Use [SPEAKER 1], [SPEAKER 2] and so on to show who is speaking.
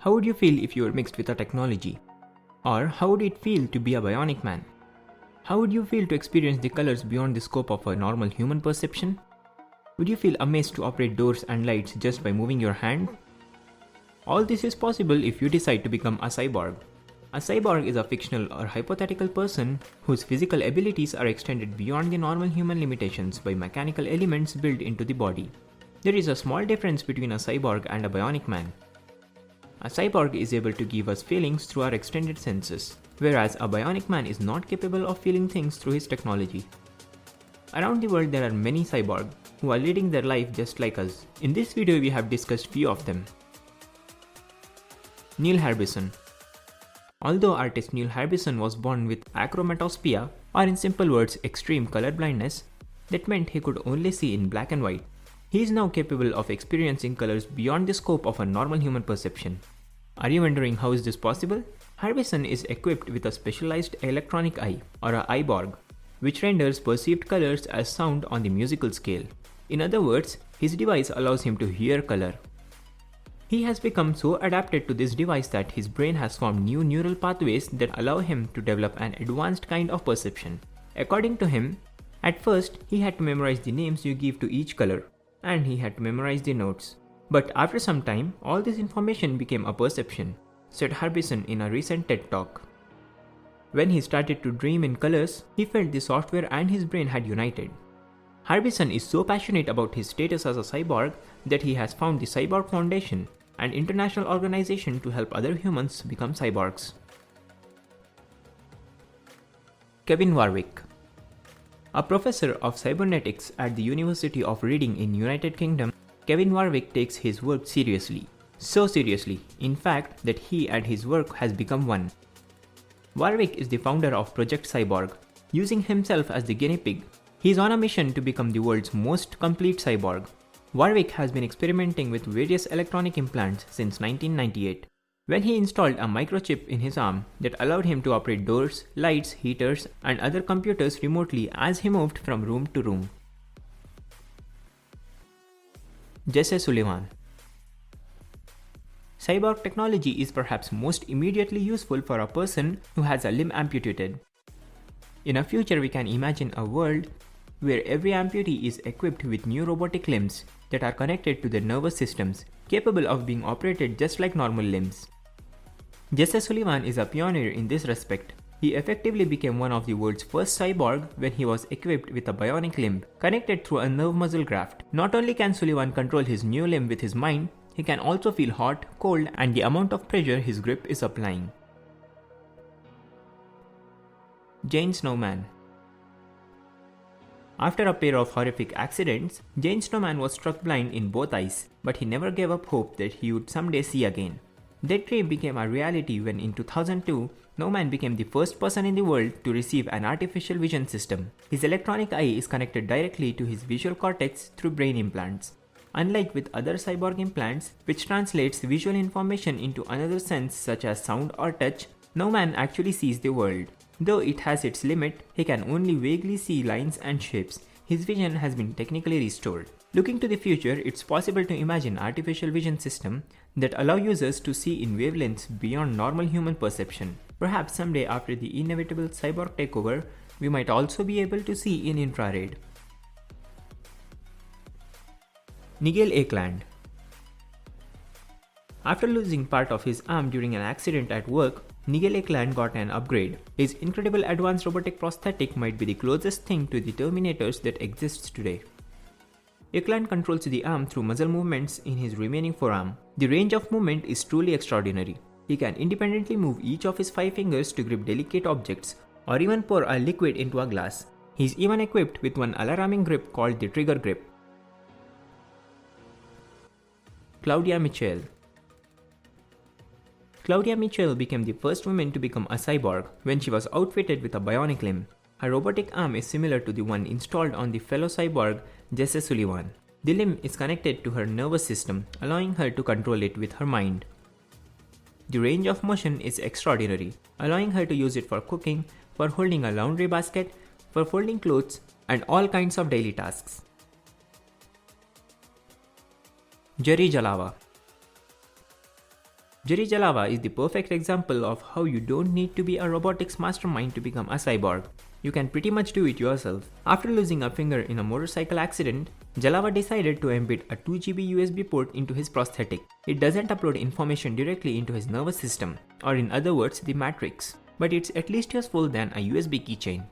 [SPEAKER 1] How would you feel if you were mixed with a technology? Or how would it feel to be a bionic man? How would you feel to experience the colors beyond the scope of a normal human perception? Would you feel amazed to operate doors and lights just by moving your hand? All this is possible if you decide to become a cyborg. A cyborg is a fictional or hypothetical person whose physical abilities are extended beyond the normal human limitations by mechanical elements built into the body. There is a small difference between a cyborg and a bionic man. A cyborg is able to give us feelings through our extended senses, whereas a bionic man is not capable of feeling things through his technology. Around the world there are many cyborgs who are leading their life just like us. In this video we have discussed few of them. Neil Harbisson. Although artist Neil Harbisson was born with achromatopsia, or in simple words extreme color blindness, that meant he could only see in black and white. He is now capable of experiencing colors beyond the scope of a normal human perception. Are you wondering how is this possible? Harbisson is equipped with a specialized electronic eye, or a eyeborg, which renders perceived colors as sound on the musical scale. In other words, his device allows him to hear color. He has become so adapted to this device that his brain has formed new neural pathways that allow him to develop an advanced kind of perception. According to him, at first he had to memorize the names you give to each color, and he had to memorize the notes. But after some time, all this information became a perception, said Harbisson in a recent TED Talk. When he started to dream in colors, he felt the software and his brain had united. Harbisson is so passionate about his status as a cyborg that he has found the Cyborg Foundation, an international organization to help other humans become cyborgs. Kevin Warwick. A professor of cybernetics at the University of Reading in United Kingdom, Kevin Warwick takes his work seriously. So seriously, in fact, that he and his work has become one. Warwick is the founder of Project Cyborg. Using himself as the guinea pig, he is on a mission to become the world's most complete cyborg. Warwick has been experimenting with various electronic implants since 1998, when he installed a microchip in his arm that allowed him to operate doors, lights, heaters, and other computers remotely as he moved from room to room. Jesse Sullivan. Cyborg technology is perhaps most immediately useful for a person who has a limb amputated. In a future, we can imagine a world where every amputee is equipped with new robotic limbs that are connected to their nervous systems, capable of being operated just like normal limbs. Jesse Sullivan is a pioneer in this respect. He effectively became one of the world's first cyborg when he was equipped with a bionic limb connected through a nerve muscle graft. Not only can Sullivan control his new limb with his mind, he can also feel hot, cold, and the amount of pressure his grip is applying. Jane Snowman. After a pair of horrific accidents, Jane Snowman was struck blind in both eyes, but he never gave up hope that he would someday see again. That dream became a reality when in 2002, Snowman became the first person in the world to receive an artificial vision system. His electronic eye is connected directly to his visual cortex through brain implants. Unlike with other cyborg implants, which translates visual information into another sense such as sound or touch, Snowman actually sees the world. Though it has its limit, he can only vaguely see lines and shapes. His vision has been technically restored. Looking to the future, it's possible to imagine artificial vision systems that allow users to see in wavelengths beyond normal human perception. Perhaps someday after the inevitable cyborg takeover, we might also be able to see in infrared. Nigel Eklund. After losing part of his arm during an accident at work, Nigel Eklund got an upgrade. His incredible advanced robotic prosthetic might be the closest thing to the Terminators that exists today. Eklund controls the arm through muscle movements in his remaining forearm. The range of movement is truly extraordinary. He can independently move each of his 5 fingers to grip delicate objects, or even pour a liquid into a glass. He is even equipped with one alarming grip called the trigger grip. Claudia Mitchell. Claudia Mitchell became the first woman to become a cyborg when she was outfitted with a bionic limb. Her robotic arm is similar to the one installed on the fellow cyborg Jesse Sullivan. The limb is connected to her nervous system, allowing her to control it with her mind. The range of motion is extraordinary, allowing her to use it for cooking, for holding a laundry basket, for folding clothes, and all kinds of daily tasks. Jerry Jalava. Jerry Jalava is the perfect example of how you don't need to be a robotics mastermind to become a cyborg. You can pretty much do it yourself. After losing a finger in a motorcycle accident, Jalava decided to embed a 2GB USB port into his prosthetic. It doesn't upload information directly into his nervous system, or in other words, the matrix, but it's at least useful than a USB keychain.